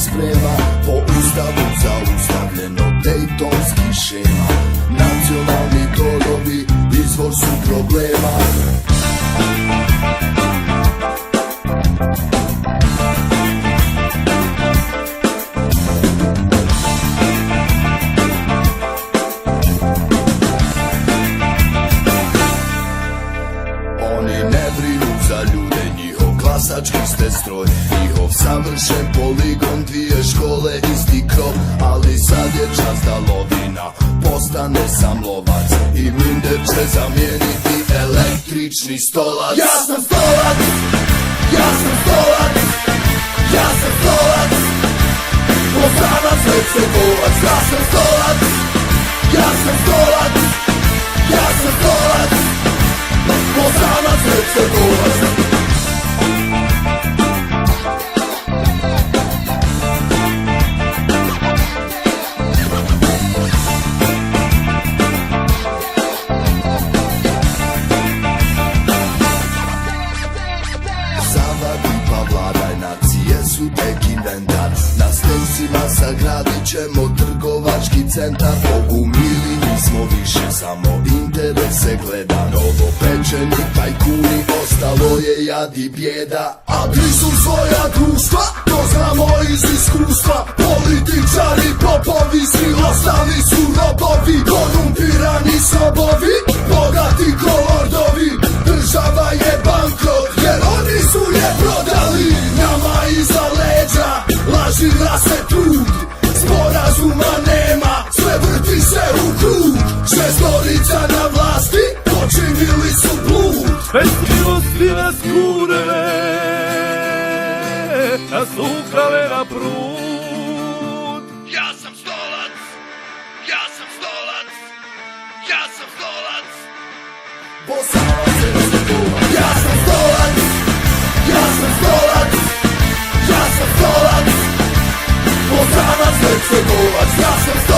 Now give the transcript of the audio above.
sprema, po ustavu zaustavljeno dejtonski šema. Nacionalni tonovi izvor su problema. Oni ne brinu za ljude, njihov glasački ste stroj, njihov savršen poligon, dvije škole, isti krov. Ali sad je čas da lovina postane sam lovac i Minder će zamijeniti električni stolac. Ja sam stolac, ja sam stolac, ja sam stolac, Bosanac, Hercegovac. Ja sam stolac, ja sam stolac, ja sam stolac, Bosanac, Hercegovac. Tek inventar, na stensima sagradit ćemo trgovački centar. Bogu mili, nismo više samo interese gledan. Novopečeni tajkuni, ostalo je jad i bijeda. A di su svoja društva, to znamo iz iskustva. Političari, popovi, svi ostali su robovi. Korumpirani sobovi, bogati kolordovi. Država je bankrot, jer oni su je prodali. Nama iza leđa laži, rase, trud. Sporazuma nema, sve vrti se u krug. Šestorica na vlasti, počinili su blud. Bez milosti nas kure, nas ukrale na prut. Ja sam stolac, ja sam stolac, ja sam stolac, Bosanac, Hercegovac. Ja sam stolac, ja sam stolac, ja sam stolac, Bosanac, Hercegovac. Ja sam stolac.